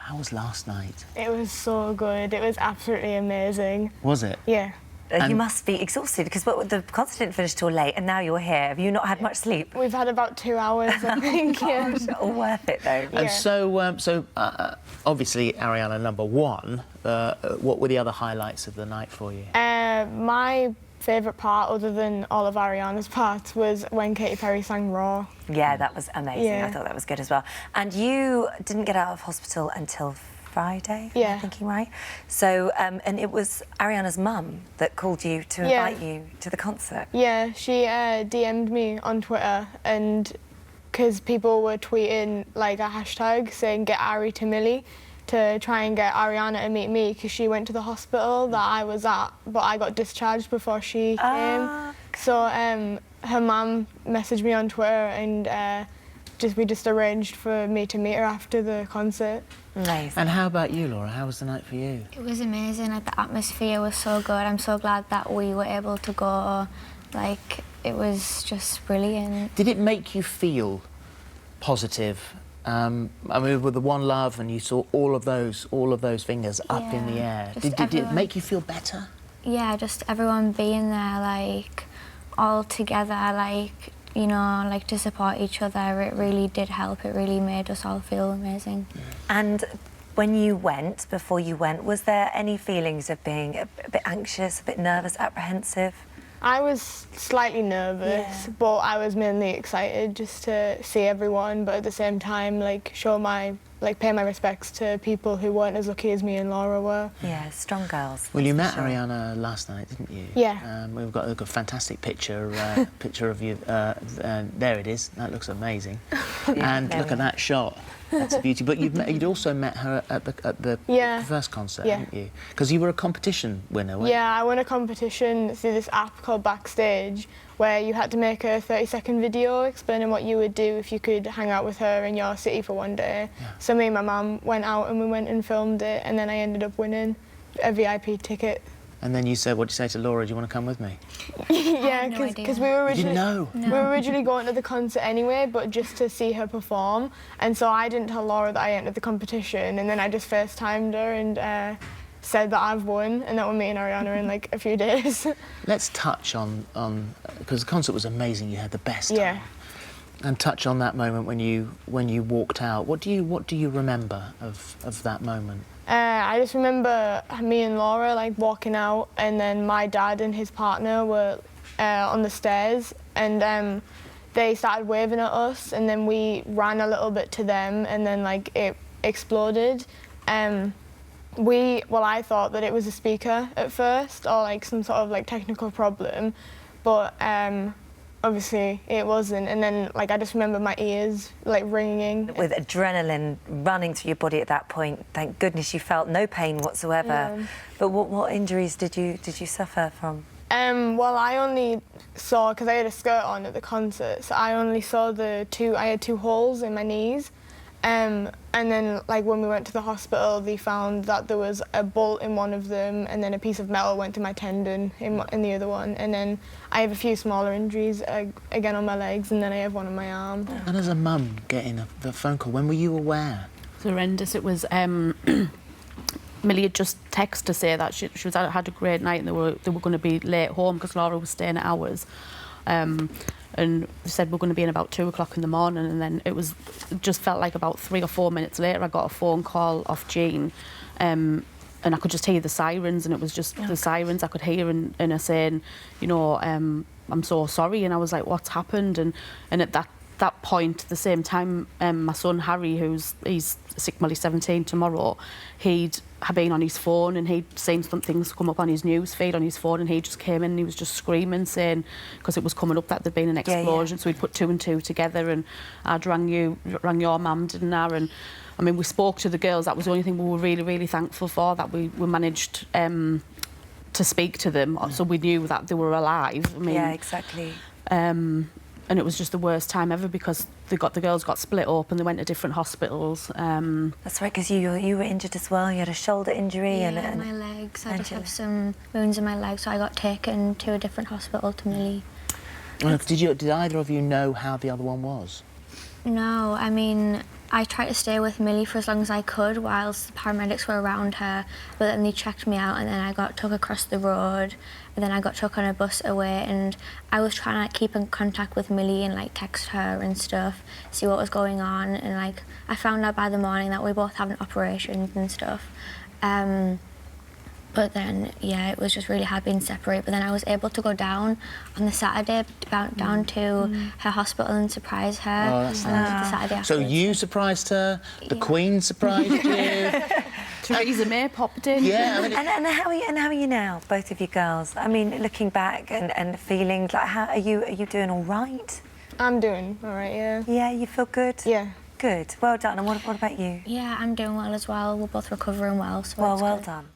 How was last night? It was so good. It was absolutely amazing. Was it? Yeah. You must be exhausted because the concert didn't finish till late and now you're here. Have you not had much sleep? We've had about 2 hours, I think. Yeah. Gosh, all worth it though. And so obviously, Ariana, number one, what were the other highlights of the night for you? My favourite part, other than all of Ariana's parts, was when Katy Perry sang Raw. Yeah, that was amazing. Yeah. I thought that was good as well. And you didn't get out of hospital until Friday, yeah. I'm thinking right. So, and it was Ariana's mum that called you to invite you to the concert. Yeah, she DM'd me on Twitter, and because people were tweeting like a hashtag saying "Get Ari to Millie," to try and get Ariana to meet me because she went to the hospital that I was at, but I got discharged before she came. So her mum messaged me on Twitter and we just arranged for me to meet her after the concert. Nice. And how about you, Laura? How was the night for you? It was amazing. Like, the atmosphere was so good. I'm so glad that we were able to go. Like, it was just brilliant. Did it make you feel positive? I mean, with the One Love, and you saw all of those fingers up in the air. Did it make you feel better? Yeah, just everyone being there, like, all together, like, you know, like, to support each other. It really did help. It really made us all feel amazing. And when you went, before you went, was there any feelings of being a bit anxious, a bit nervous, apprehensive? I was slightly nervous, but I was mainly excited just to see everyone, but at the same time, like, pay my respects to people who weren't as lucky as me and Laura were. Yeah, strong girls. Well, you met Ariana last night, didn't you? Yeah. We've got a fantastic picture of you. There it is. That looks amazing. And look at that shot. That's a beauty. But you'd also met her at the first concert, hadn't you? Because you were a competition winner, weren't you? Yeah, I won a competition through this app called Backstage, where you had to make a 30-second video explaining what you would do if you could hang out with her in your city for one day. Yeah. So me and my mum went out and we went and filmed it, and then I ended up winning a VIP ticket. And then you said, what did you say to Laura? Do you want to come with me? Yeah, because we were originally we were originally going to the concert anyway, but just to see her perform. And so I didn't tell Laura that I entered the competition, and then I just FaceTimed her and said that I've won, and that we're meeting Ariana in like a few days. Let's touch on because the concert was amazing. You had the best time. Yeah. And touch on that moment when you walked out. What do you remember of that moment? I just remember me and Laura like walking out, and then my dad and his partner were on the stairs, and they started waving at us, and then we ran a little bit to them, and then like it exploded. I thought that it was a speaker at first, or like some sort of like technical problem, but obviously it wasn't. And then like I just remember my ears like ringing. With adrenaline running through your body at that point, thank goodness you felt no pain whatsoever. Yeah. But what injuries did you suffer from? Well, I only saw, because I had a skirt on at the concert, so I only saw I had 2 holes in my knees. And then, like, when we went to the hospital, they found that there was a bolt in one of them, and then a piece of metal went to my tendon in the other one. And then I have a few smaller injuries, again on my legs, and then I have one on my arm. And as a mum getting the phone call, when were you aware? It was horrendous. It was... Millie had just texted to say that she had a great night and they were going to be late home because Laura was staying at ours. And they said we're going to be in about 2 o'clock in the morning, and then it just felt like about 3 or 4 minutes later I got a phone call off Jean, and I could just hear the sirens, and it was just the sirens I could hear, and her saying, you know, I'm so sorry, and I was like, what's happened? And at that point, at the same time, my son Harry, he's 17 tomorrow, he'd been on his phone and he'd seen some things come up on his news feed on his phone, and he just came in and he was just screaming, saying, because it was coming up that there'd been an explosion, so we'd put 2 and 2 together, and I'd rang your mum, didn't I? And I mean, we spoke to the girls. That was the only thing we were really, really thankful for, that we managed to speak to them, so we knew that they were alive. I mean, yeah, exactly. And it was just the worst time ever because the girls got split up and they went to different hospitals. That's right, because you were injured as well. You had a shoulder injury. Yeah, and my legs. I just have some wounds in my legs, so I got taken to a different hospital, to Millie. Did either of you know how the other one was? No, I mean, I tried to stay with Millie for as long as I could whilst the paramedics were around her, but then they checked me out and then I got took across the road and then I got took on a bus away, and I was trying to like, keep in contact with Millie and like text her and stuff, see what was going on, and like I found out by the morning that we both having operations and stuff. But then, yeah, it was just really hard being separate. But then I was able to go down on the Saturday, down to her hospital and surprise her. Oh, that's on the Saturday So afterwards. you surprised her, the Queen surprised you. Theresa May popped in. Yeah, I mean, And how are you now, both of you girls? I mean, looking back and feeling like, how are you doing all right? I'm doing all right, yeah. Yeah, you feel good? Yeah. Good. Well done. And what about you? Yeah, I'm doing well as well. We're both recovering well, so it's Well good. done.